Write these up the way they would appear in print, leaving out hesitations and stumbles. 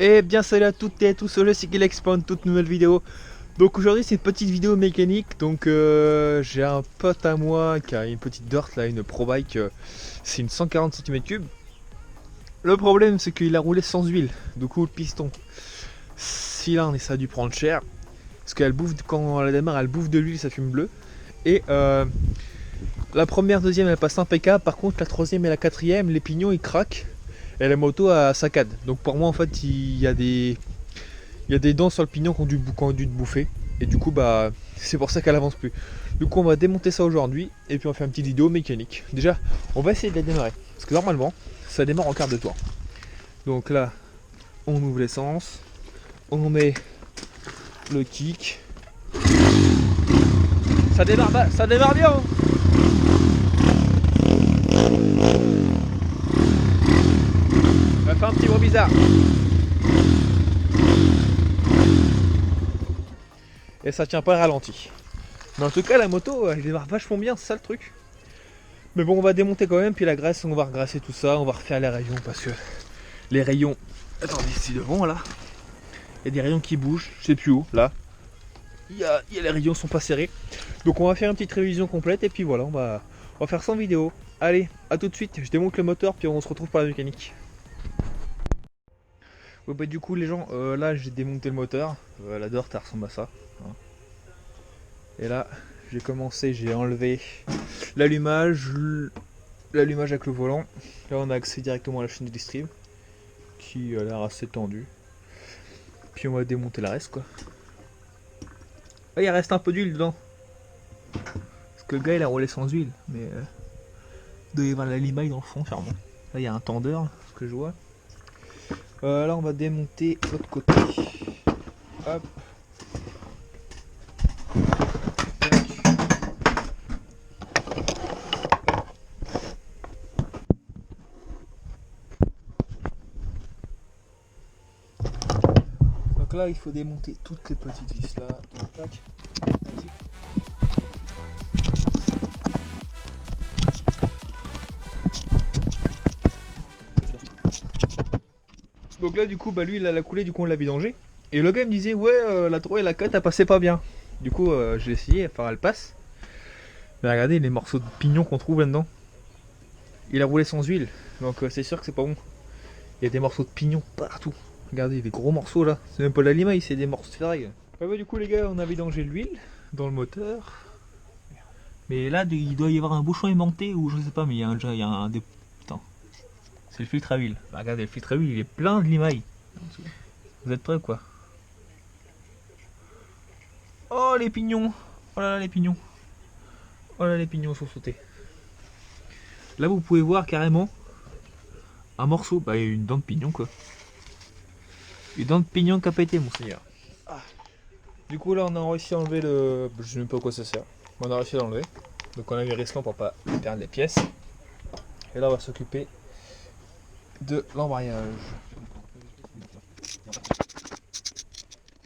Et bien salut à toutes et à tous, je suis Gillex pour une toute nouvelle vidéo. Donc aujourd'hui c'est une petite vidéo mécanique. Donc j'ai un pote à moi qui a une petite dirt là, une Pro Bike, c'est une 140 cm3. Le problème c'est qu'il a roulé sans huile, du coup le piston cylindre et ça a dû prendre cher. Parce qu'elle bouffe, quand elle démarre elle bouffe de l'huile, ça fume bleu. Et la première, deuxième elle passe impeccable, par contre la troisième et la quatrième les pignons ils craquent. Et la moto a saccade. Donc pour moi en fait il y a des dents sur le pignon qui ont dû te bouffer. Et du coup bah c'est pour ça qu'elle avance plus. Du coup on va démonter ça aujourd'hui et puis on va faire une petite vidéo mécanique. Déjà on va essayer de la démarrer. Parce que normalement ça démarre en quart de tour. Donc là on ouvre l'essence. On met le kick. Ça démarre bien hein. Ça fait un petit bruit bizarre. Et ça tient pas ralenti. Mais en tout cas la moto elle démarre vachement bien, c'est ça le truc. Mais bon on va démonter quand même, puis la graisse on va regrasser tout ça, on va refaire les rayons parce que les rayons... Attendez, c'est devant là. Il y a des rayons qui bougent, je sais plus où, là. Les rayons sont pas serrés. Donc on va faire une petite révision complète et puis voilà, on va faire ça en vidéo. Allez, à tout de suite, je démonte le moteur puis on se retrouve pour la mécanique. Ouais, bah du coup les gens, là j'ai démonté le moteur, la dirt elle ressemble à ça. Hein. Et là j'ai commencé, j'ai enlevé l'allumage avec le volant. Là on a accès directement à la chaîne de distrib qui a l'air assez tendue. Puis on va démonter le reste quoi. Ah, il reste un peu d'huile dedans. Parce que le gars il a roulé sans huile. Mais il doit y avoir la limaille dans le fond sûrement. Là il y a un tendeur, ce que je vois. Là on va démonter l'autre côté. Hop. Donc là il faut démonter toutes les petites vis là. Tac. Donc là du coup bah lui il a la coulée, du coup on l'a vidangé. Et le gars me disait ouais la 3 et la 4 elle passait pas bien. Du coup j'ai essayé, enfin elle passe. Mais regardez les morceaux de pignon qu'on trouve là-dedans. Il a roulé sans huile, donc c'est sûr que c'est pas bon. Il y a des morceaux de pignon partout. Regardez les gros morceaux là, c'est même pas de la limaille, c'est des morceaux de ferraille. Ah bah du coup les gars on a vidangé l'huile dans le moteur. Mais là il doit y avoir un bouchon aimanté ou je sais pas, mais il y a un des... Putain. C'est le filtre à huile. Bah, regardez le filtre à huile il est plein de limaille. Vous êtes prêts ou quoi? Oh les pignons. Oh là là les pignons. Oh là les pignons sont sautés. Là vous pouvez voir carrément un morceau, bah une dent de pignon quoi. Une dent de pignon qui a pété mon seigneur. Ah. Du coup là on a réussi à enlever le... Je sais même pas à quoi ça sert. On a réussi à l'enlever. Donc on a mis le restant pour pas perdre les pièces. Et là on va s'occuper de l'embrayage.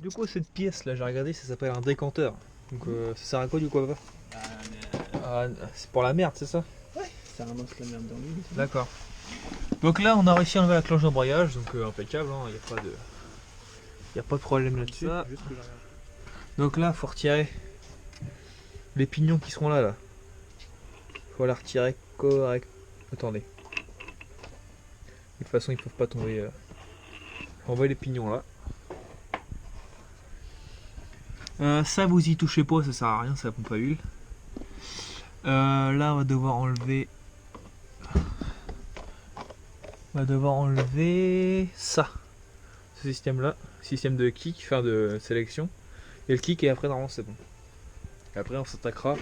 Du coup cette pièce là j'ai regardé, ça s'appelle un décanteur. Donc ça sert à quoi du coup papa? C'est pour la merde c'est ça? Ouais, ça ramasse la merde dans l'huile. D'accord. Donc là on a réussi à enlever la cloche d'embrayage, donc impeccable, il n'y a pas de problème là-dessus. Donc là faut retirer les pignons qui seront là. Faut la retirer correct. Attendez. De toute façon ils peuvent pas tomber. On voit les pignons là. Ça vous y touchez pas, ça sert à rien, ça pompe à huile. Là on va devoir enlever. Ça. Ce système là. Système de kick, enfin de sélection. Et le kick et après normalement c'est bon. Et après on s'attaquera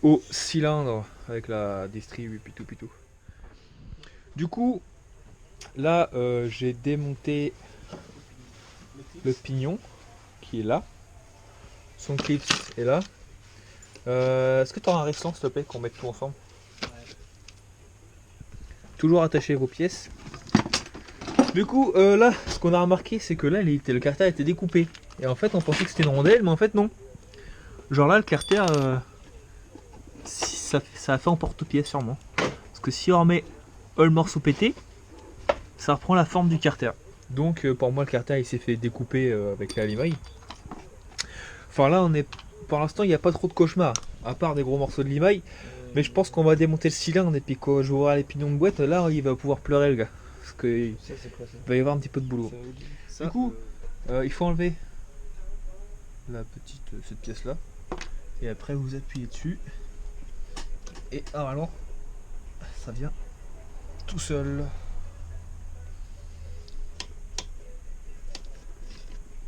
au cylindre avec la distrib et puis tout. Du coup là j'ai démonté le pignon qui est là. Son clip est là. Est-ce que tu as un restant s'il te plaît qu'on mette tout ensemble? Ouais. Toujours attacher vos pièces. Du coup là ce qu'on a remarqué c'est que là le carter était découpé. Et en fait on pensait que c'était une rondelle mais en fait non. Genre là le carter ça a fait en porte-pièce sûrement. Parce que si on remet le morceau pété, ça reprend la forme du carter. Donc pour moi le carter il s'est fait découper avec la limaille. Enfin là on est, pour l'instant il n'y a pas trop de cauchemars, à part des gros morceaux de limaille. Mais je pense qu'on va démonter le cylindre et puis quand je vais voir les pignons de boîte, là il va pouvoir pleurer le gars. Parce qu'il Ça, c'est quoi ça? va y avoir un petit peu de boulot. Ça, Du coup, il faut enlever cette pièce là. Et après vous appuyez dessus. Et normalement ça vient tout seul.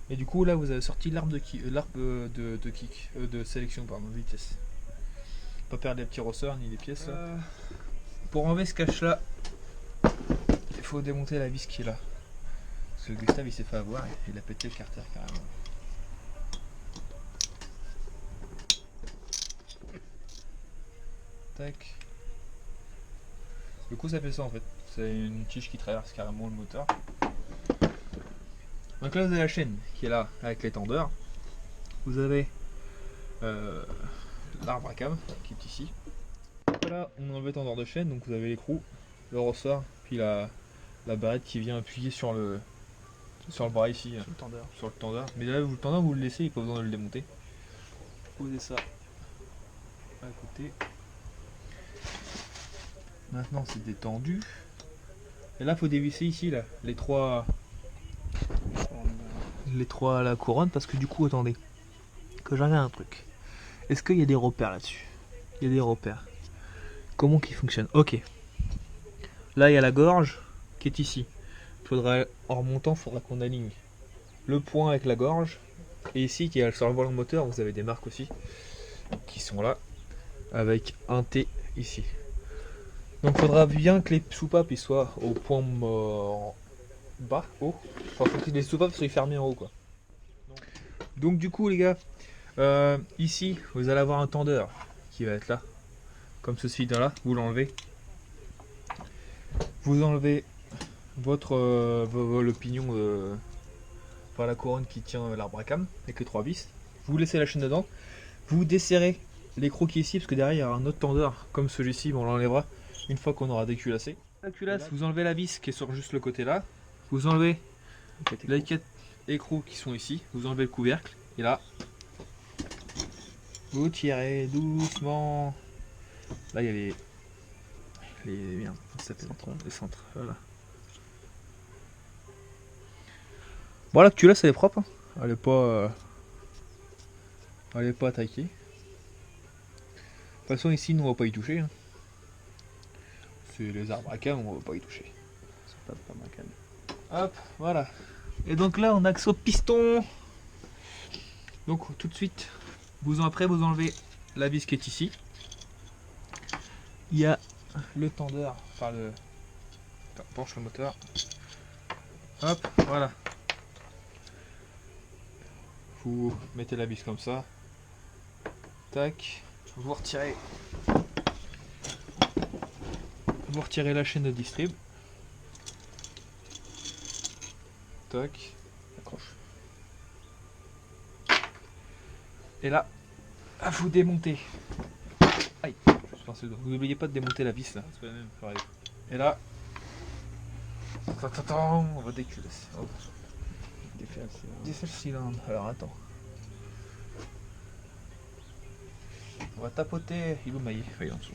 Et du coup là vous avez sorti l'arbre de kick, de sélection pardon, de vitesse. Pas perdre les petits ressorts ni les pièces là. Pour enlever ce cache là, il faut démonter la vis qui est là. Parce que Gustave il s'est fait avoir et il a pété le carter carrément. Tac. Du coup ça fait ça en fait. C'est une tige qui traverse carrément le moteur. Donc là vous avez la chaîne qui est là avec l'étendeur. Vous avez l'arbre à cam qui est ici. Là on enlève l'étendeur de chaîne, donc vous avez l'écrou, le ressort, puis la barrette qui vient appuyer sur le bras ici, sur le tendeur. Mais là le tendeur vous le laissez, il n'y a pas besoin de le démonter. Posez ça à côté. Maintenant c'est détendu. Et là faut dévisser ici là, les trois à la couronne, parce que du coup attendez, que je regarde un truc. Est-ce qu'il y a des repères là-dessus? Il y a des repères. Comment qu'ils fonctionnent? Ok. Là il y a la gorge qui est ici. En remontant, il faudra qu'on aligne le point avec la gorge. Et ici qui est sur le volant moteur, vous avez des marques aussi qui sont là, avec un T ici. Donc il faudra bien que les soupapes ils soient au point bas, haut. Enfin, faut que les soupapes soient fermées en haut quoi. Donc du coup les gars, ici vous allez avoir un tendeur qui va être là, comme ceci dans là, vous l'enlevez. Vous enlevez le pignon par la couronne qui tient l'arbre à cam avec les trois vis. Vous laissez la chaîne dedans, vous desserrez les croquis ici parce que derrière il y a un autre tendeur comme celui-ci, on l'enlèvera une fois qu'on aura déculassé. La culasse, vous enlevez la vis qui est sur juste le côté là, vous enlevez les 4 écrous qui sont ici, vous enlevez le couvercle et là vous tirez doucement. Là il y a les centres, voilà. Bon la culasse elle est propre, hein. Elle est pas attaquée. De toute façon ici nous on va pas y toucher, hein. C'est les arbres à cam, on va pas y toucher. C'est pas ma canne. Hop, voilà. Et donc là on axe au piston. Donc tout de suite, après vous enlevez la vis qui est ici. Il y a le tendeur, enfin le... Attends, penche le moteur. Hop, voilà. Vous mettez la vis comme ça. Tac. Vous retirez la chaîne de distrib. Tac. Accroche. Et là, vous démontez. Aïe, je suis passé dedans. Vous n'oubliez pas de démonter la vis là. C'est pas la même. Pareil. Et là, on va déculasser. Défait le cylindre. Alors attends. On va tapoter. Il est maillé. Il est en dessous.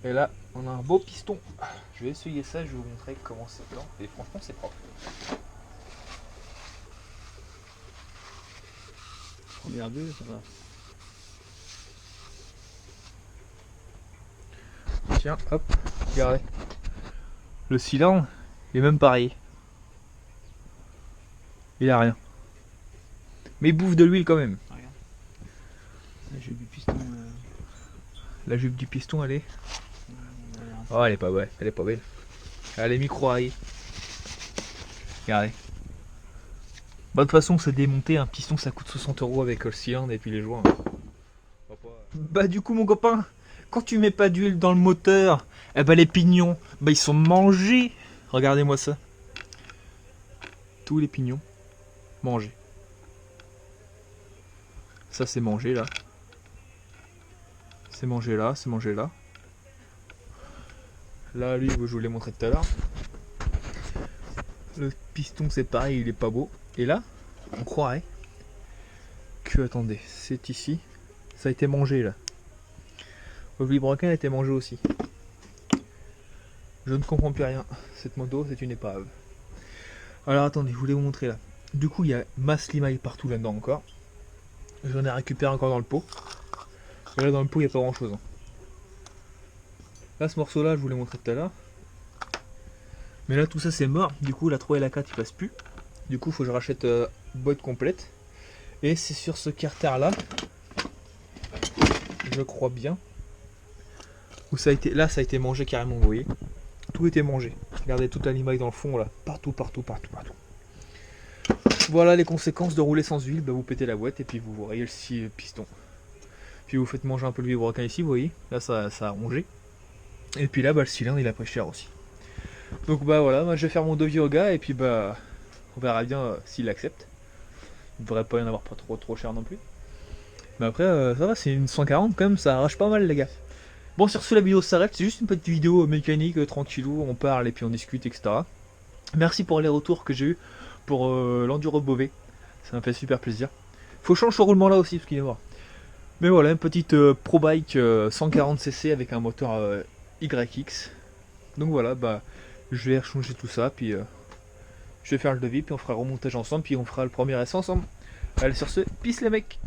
Et là, on a un beau piston. Je vais essuyer ça, je vais vous montrer comment c'est blanc. Et franchement, c'est propre. Première vue, ça va. Tiens, hop, regardez. Le cylindre, il est même pareil. Il a rien. Mais il bouffe de l'huile quand même. Regarde. La jupe du piston. La jupe du piston, elle est... Oh, elle est pas belle. Elle est pas belle. Elle est micro-raillée. Regardez. Bah, de toute façon, c'est démonter un piston, ça coûte 60 € avec le cylindre et puis les joints. Bah, du coup, mon copain, quand tu mets pas d'huile dans le moteur, eh ben les pignons, bah ils sont mangés. Regardez-moi ça. Tous les pignons Manger. Ça c'est manger là. C'est manger là, c'est manger là. Là lui je vous l'ai montré tout à l'heure. Le piston c'est pareil, il est pas beau. Et là, on croirait que, attendez, c'est ici. Ça a été mangé là. Le vilebrequin a été mangé aussi. Je ne comprends plus rien. Cette moto, c'est une épave. Alors attendez, je voulais vous montrer là. Du coup, il y a masse limaille partout là-dedans encore. J'en ai récupéré encore dans le pot. Et là, dans le pot, il n'y a pas grand-chose. Hein. Là, ce morceau-là, je vous l'ai montré tout à l'heure. Mais là, tout ça, c'est mort. Du coup, la 3 et la 4, ils passent plus. Du coup, il faut que je rachète boîte complète. Et c'est sur ce carter-là, je crois bien, où ça a été, là, ça a été mangé carrément, vous voyez. Tout était mangé. Regardez toute la limaille dans le fond, là. Partout, partout, partout, partout. Voilà les conséquences de rouler sans huile. Bah, vous pétez la boîte et puis vous rayez le piston. Puis vous faites manger un peu le vilebrequin ici, vous voyez. Là, ça a rongé. Et puis là, bah, le cylindre, il a pris cher aussi. Donc, bah voilà, moi, je vais faire mon devis au gars et puis, bah, on verra bien s'il accepte. Il ne devrait pas y en avoir pas trop cher non plus. Mais après, ça va, c'est une 140 quand même, ça arrache pas mal, les gars. Bon, sur ce, la vidéo s'arrête. C'est juste une petite vidéo mécanique, tranquillou. On parle et puis on discute, etc. Merci pour les retours que j'ai eu pour l'Enduro Beauvais. Ça m'a fait super plaisir. Faut changer ce roulement là aussi, parce qu'il est mort. Mais voilà, une petite Pro Bike 140cc avec un moteur YX. Donc voilà, bah, je vais changer tout ça, puis je vais faire le devis, puis on fera le remontage ensemble, puis on fera le premier essai ensemble. Allez, sur ce, peace les mecs!